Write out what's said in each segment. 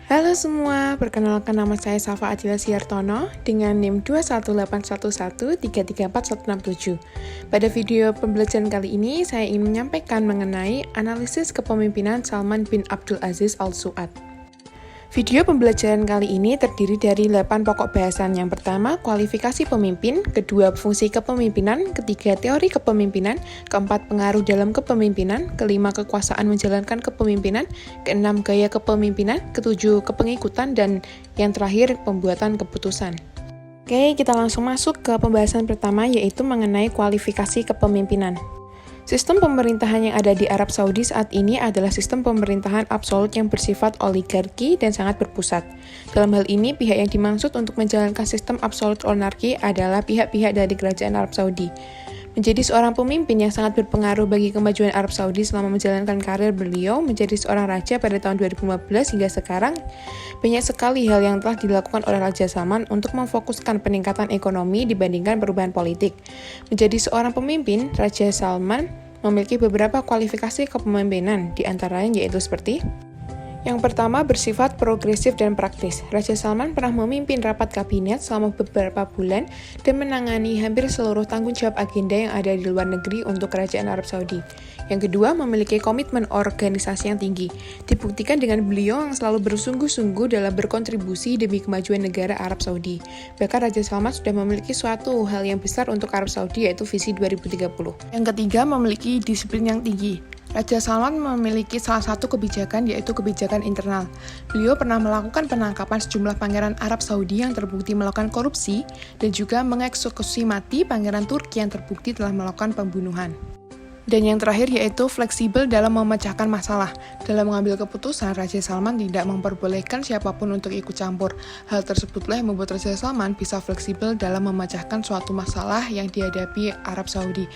Halo semua, perkenalkan nama saya Safa Adila Siartono dengan NIM 21811334167. Pada video pembelajaran kali ini, saya ingin menyampaikan mengenai analisis kepemimpinan Salman bin Abdul Aziz Al Saud. Video pembelajaran kali ini terdiri dari 8 pokok bahasan. Yang pertama, kualifikasi pemimpin, kedua, fungsi kepemimpinan, ketiga, teori kepemimpinan, keempat, pengaruh dalam kepemimpinan, kelima, kekuasaan menjalankan kepemimpinan, keenam, gaya kepemimpinan, ketujuh, kepengikutan, dan yang terakhir, pembuatan keputusan. Oke, kita langsung masuk ke pembahasan pertama, yaitu mengenai kualifikasi kepemimpinan. Sistem pemerintahan yang ada di Arab Saudi saat ini adalah sistem pemerintahan absolut yang bersifat oligarki dan sangat berpusat. Dalam hal ini, pihak yang dimaksud untuk menjalankan sistem absolut oligarki adalah pihak-pihak dari kerajaan Arab Saudi. Menjadi seorang pemimpin yang sangat berpengaruh bagi kemajuan Arab Saudi selama menjalankan karir beliau menjadi seorang raja pada tahun 2015 hingga sekarang, banyak sekali hal yang telah dilakukan oleh Raja Salman untuk memfokuskan peningkatan ekonomi dibandingkan perubahan politik. Menjadi seorang pemimpin, Raja Salman memiliki beberapa kualifikasi kepemimpinan, di antaranya yaitu seperti: yang pertama, bersifat progresif dan praktis. Raja Salman pernah memimpin rapat kabinet selama beberapa bulan dan menangani hampir seluruh tanggung jawab agenda yang ada di luar negeri untuk kerajaan Arab Saudi. Yang kedua, memiliki komitmen organisasi yang tinggi. Dibuktikan dengan beliau yang selalu bersungguh-sungguh dalam berkontribusi demi kemajuan negara Arab Saudi. Bahkan Raja Salman sudah memiliki suatu hal yang besar untuk Arab Saudi, yaitu visi 2030. Yang ketiga, memiliki disiplin yang tinggi. Raja Salman memiliki salah satu kebijakan, yaitu kebijakan internal. Beliau pernah melakukan penangkapan sejumlah pangeran Arab Saudi yang terbukti melakukan korupsi dan juga mengeksekusi mati pangeran Turki yang terbukti telah melakukan pembunuhan. Dan yang terakhir yaitu fleksibel dalam memecahkan masalah. Dalam mengambil keputusan, Raja Salman tidak memperbolehkan siapapun untuk ikut campur. Hal tersebutlah yang membuat Raja Salman bisa fleksibel dalam memecahkan suatu masalah yang dihadapi Arab Saudi.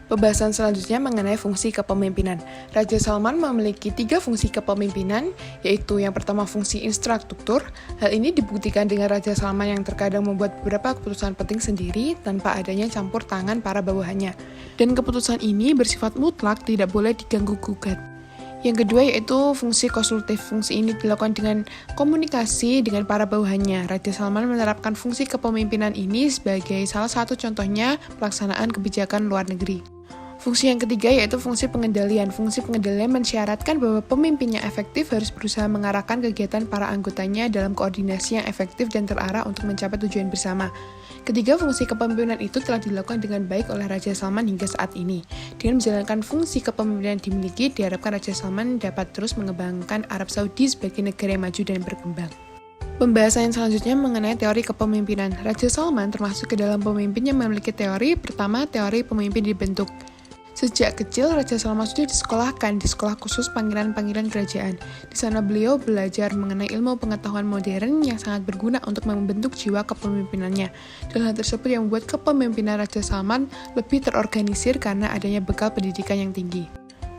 Pembahasan selanjutnya mengenai fungsi kepemimpinan. Raja Salman memiliki 3 fungsi kepemimpinan, yaitu yang pertama fungsi infrastruktur. Hal ini dibuktikan dengan Raja Salman yang terkadang membuat beberapa keputusan penting sendiri tanpa adanya campur tangan para bawahannya. Dan keputusan ini bersifat mutlak, tidak boleh diganggu-gugat. Yang kedua yaitu fungsi konsultif. Fungsi ini dilakukan dengan komunikasi dengan para bawahannya. Raja Salman menerapkan fungsi kepemimpinan ini sebagai salah satu contohnya pelaksanaan kebijakan luar negeri. Fungsi yang ketiga yaitu fungsi pengendalian. Fungsi pengendalian mensyaratkan bahwa pemimpin yang efektif harus berusaha mengarahkan kegiatan para anggotanya dalam koordinasi yang efektif dan terarah untuk mencapai tujuan bersama. Ketiga fungsi kepemimpinan itu telah dilakukan dengan baik oleh Raja Salman hingga saat ini. Dengan menjalankan fungsi kepemimpinan yang dimiliki, diharapkan Raja Salman dapat terus mengembangkan Arab Saudi sebagai negara yang maju dan berkembang. Pembahasan yang selanjutnya mengenai teori kepemimpinan. Raja Salman termasuk ke dalam pemimpin yang memiliki teori. Pertama, teori pemimpin dibentuk. Sejak kecil, Raja Salman sudah disekolahkan di sekolah khusus pangeran-pangeran kerajaan. Di sana beliau belajar mengenai ilmu pengetahuan modern yang sangat berguna untuk membentuk jiwa kepemimpinannya. Dan hal tersebut yang membuat kepemimpinan Raja Salman lebih terorganisir karena adanya bekal pendidikan yang tinggi.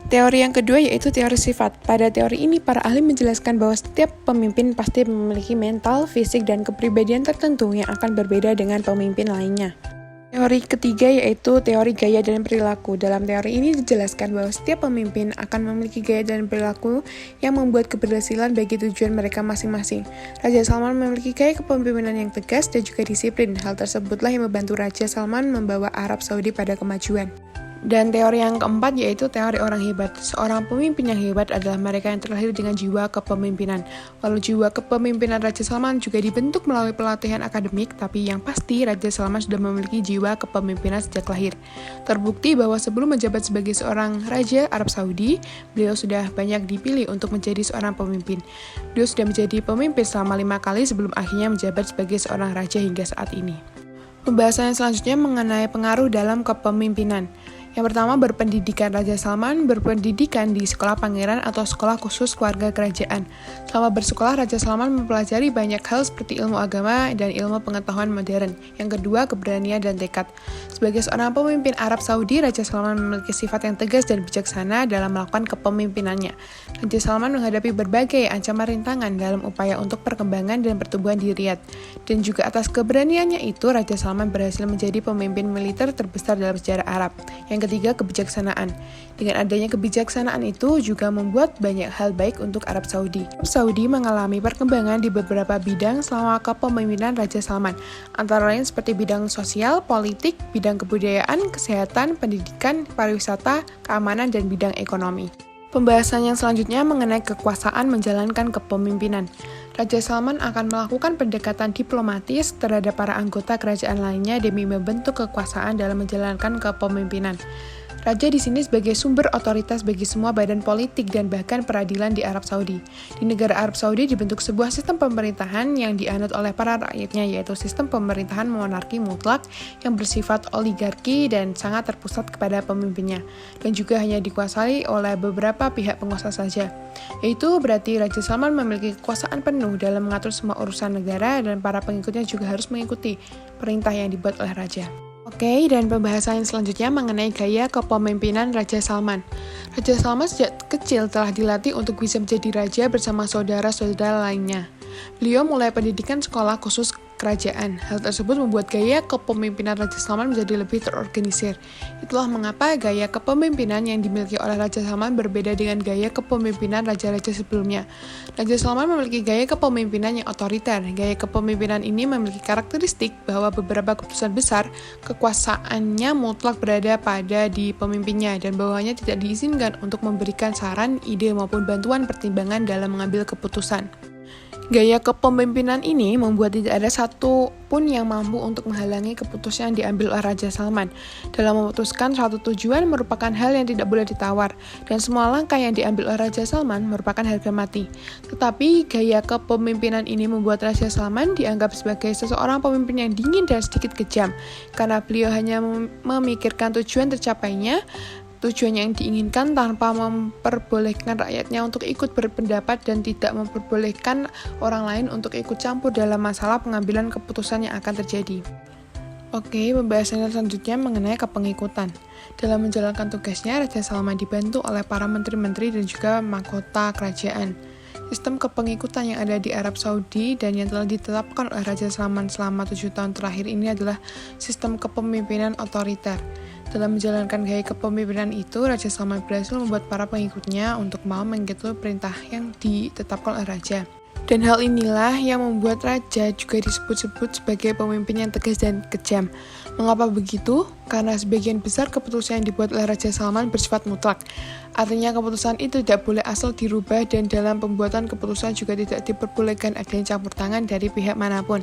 Teori yang kedua yaitu teori sifat. Pada teori ini, para ahli menjelaskan bahwa setiap pemimpin pasti memiliki mental, fisik, dan kepribadian tertentu yang akan berbeda dengan pemimpin lainnya. Teori ketiga yaitu teori gaya dan perilaku. Dalam teori ini dijelaskan bahwa setiap pemimpin akan memiliki gaya dan perilaku yang membuat keberhasilan bagi tujuan mereka masing-masing. Raja Salman memiliki gaya kepemimpinan yang tegas dan juga disiplin. Hal tersebutlah yang membantu Raja Salman membawa Arab Saudi pada kemajuan. Dan teori yang keempat yaitu teori orang hebat. Seorang pemimpin yang hebat adalah mereka yang terlahir dengan jiwa kepemimpinan. Walau jiwa kepemimpinan Raja Salman juga dibentuk melalui pelatihan akademik, tapi yang pasti Raja Salman sudah memiliki jiwa kepemimpinan sejak lahir. Terbukti bahwa sebelum menjabat sebagai seorang Raja Arab Saudi, beliau sudah banyak dipilih untuk menjadi seorang pemimpin. Beliau sudah menjadi pemimpin selama 5 kali sebelum akhirnya menjabat sebagai seorang raja hingga saat ini. Pembahasan yang selanjutnya mengenai pengaruh dalam kepemimpinan. Yang pertama, berpendidikan. Raja Salman berpendidikan di sekolah pangeran atau sekolah khusus keluarga kerajaan. Selama bersekolah, Raja Salman mempelajari banyak hal seperti ilmu agama dan ilmu pengetahuan modern. Yang kedua, keberanian dan tekad. Sebagai seorang pemimpin Arab Saudi, Raja Salman memiliki sifat yang tegas dan bijaksana dalam melakukan kepemimpinannya. Raja Salman menghadapi berbagai ancaman rintangan dalam upaya untuk perkembangan dan pertumbuhan di Riyadh. Dan juga atas keberaniannya itu, Raja Salman berhasil menjadi pemimpin militer terbesar dalam sejarah Arab. Yang ketiga, kebijaksanaan. Dengan adanya kebijaksanaan itu juga membuat banyak hal baik untuk Arab Saudi. Arab Saudi mengalami perkembangan di beberapa bidang selama kepemimpinan Raja Salman, antara lain seperti bidang sosial, politik, bidang kebudayaan, kesehatan, pendidikan, pariwisata, keamanan, dan bidang ekonomi. Pembahasan yang selanjutnya mengenai kekuasaan menjalankan kepemimpinan. Raja Salman akan melakukan pendekatan diplomatis terhadap para anggota kerajaan lainnya demi membentuk kekuasaan dalam menjalankan kepemimpinan. Raja di sini sebagai sumber otoritas bagi semua badan politik dan bahkan peradilan di Arab Saudi. Di negara Arab Saudi dibentuk sebuah sistem pemerintahan yang dianut oleh para rakyatnya, yaitu sistem pemerintahan monarki mutlak yang bersifat oligarki dan sangat terpusat kepada pemimpinnya, dan juga hanya dikuasai oleh beberapa pihak penguasa saja. Yaitu berarti Raja Salman memiliki kekuasaan penuh dalam mengatur semua urusan negara dan para pengikutnya juga harus mengikuti perintah yang dibuat oleh Raja. Oke, dan pembahasan selanjutnya mengenai gaya kepemimpinan Raja Salman. Raja Salman sejak kecil telah dilatih untuk bisa menjadi raja bersama saudara-saudara lainnya. Beliau mulai pendidikan sekolah khusus kerajaan. Hal tersebut membuat gaya kepemimpinan Raja Salman menjadi lebih terorganisir. Itulah mengapa gaya kepemimpinan yang dimiliki oleh Raja Salman berbeda dengan gaya kepemimpinan raja-raja sebelumnya. Raja Salman memiliki gaya kepemimpinan yang otoriter. Gaya kepemimpinan ini memiliki karakteristik bahwa beberapa keputusan besar kekuasaannya mutlak berada pada di pemimpinnya dan bawahannya tidak diizinkan untuk memberikan saran, ide maupun bantuan pertimbangan dalam mengambil keputusan. Gaya kepemimpinan ini membuat tidak ada satu pun yang mampu untuk menghalangi keputusan yang diambil oleh Raja Salman. Dalam memutuskan suatu tujuan merupakan hal yang tidak boleh ditawar, dan semua langkah yang diambil oleh Raja Salman merupakan harga mati. Tetapi gaya kepemimpinan ini membuat Raja Salman dianggap sebagai seseorang pemimpin yang dingin dan sedikit kejam, karena beliau hanya memikirkan tujuan tercapainya, tujuan yang diinginkan tanpa memperbolehkan rakyatnya untuk ikut berpendapat dan tidak memperbolehkan orang lain untuk ikut campur dalam masalah pengambilan keputusan yang akan terjadi. Oke, pembahasan selanjutnya mengenai kepengikutan. Dalam menjalankan tugasnya, Raja Salman dibantu oleh para menteri-menteri dan juga mahkota kerajaan. Sistem kepengikutan yang ada di Arab Saudi dan yang telah ditetapkan oleh Raja Salman selama 7 tahun terakhir ini adalah sistem kepemimpinan otoriter. Dalam menjalankan gaya kepemimpinan itu, Raja Salman berhasil membuat para pengikutnya untuk mau mengikuti perintah yang ditetapkan oleh Raja. Dan hal inilah yang membuat Raja juga disebut-sebut sebagai pemimpin yang tegas dan kejam. Mengapa begitu? Karena sebagian besar keputusan yang dibuat oleh Raja Salman bersifat mutlak. Artinya keputusan itu tidak boleh asal dirubah dan dalam pembuatan keputusan juga tidak diperbolehkan adanya campur tangan dari pihak manapun.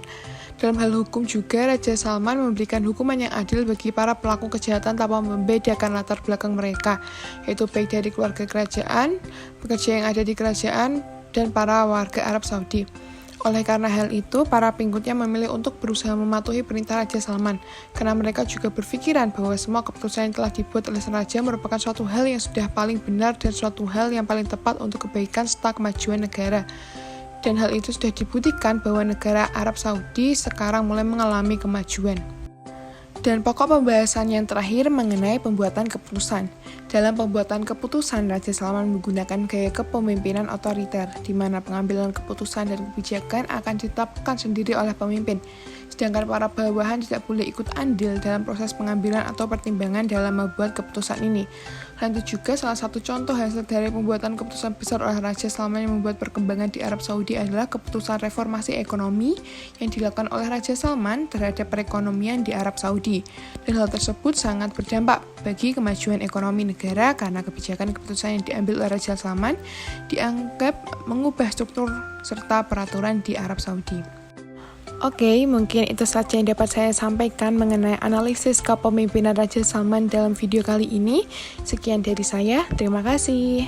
Dalam hal hukum juga, Raja Salman memberikan hukuman yang adil bagi para pelaku kejahatan tanpa membedakan latar belakang mereka, yaitu baik dari keluarga kerajaan, pekerja yang ada di kerajaan, dan para warga Arab Saudi. Oleh karena hal itu, para pengikutnya memilih untuk berusaha mematuhi perintah Raja Salman, karena mereka juga berpikiran bahwa semua keputusan yang telah dibuat oleh sang raja merupakan suatu hal yang sudah paling benar dan suatu hal yang paling tepat untuk kebaikan serta kemajuan negara. Dan hal itu sudah dibuktikan bahwa negara Arab Saudi sekarang mulai mengalami kemajuan. Dan pokok pembahasan yang terakhir mengenai pembuatan keputusan. Dalam pembuatan keputusan, Raja Salman menggunakan gaya kepemimpinan otoriter, di mana pengambilan keputusan dan kebijakan akan ditetapkan sendiri oleh pemimpin, sedangkan para bawahan tidak boleh ikut andil dalam proses pengambilan atau pertimbangan dalam membuat keputusan ini. Dan itu juga salah satu contoh hasil dari pembuatan keputusan besar oleh Raja Salman yang membuat perkembangan di Arab Saudi adalah keputusan reformasi ekonomi yang dilakukan oleh Raja Salman terhadap perekonomian di Arab Saudi. Dan hal tersebut sangat berdampak bagi kemajuan ekonomi negara karena kebijakan keputusan yang diambil oleh Raja Salman dianggap mengubah struktur serta peraturan di Arab Saudi. Oke, mungkin itu saja yang dapat saya sampaikan mengenai analisis kepemimpinan Raja Salman dalam video kali ini. Sekian dari saya, terima kasih.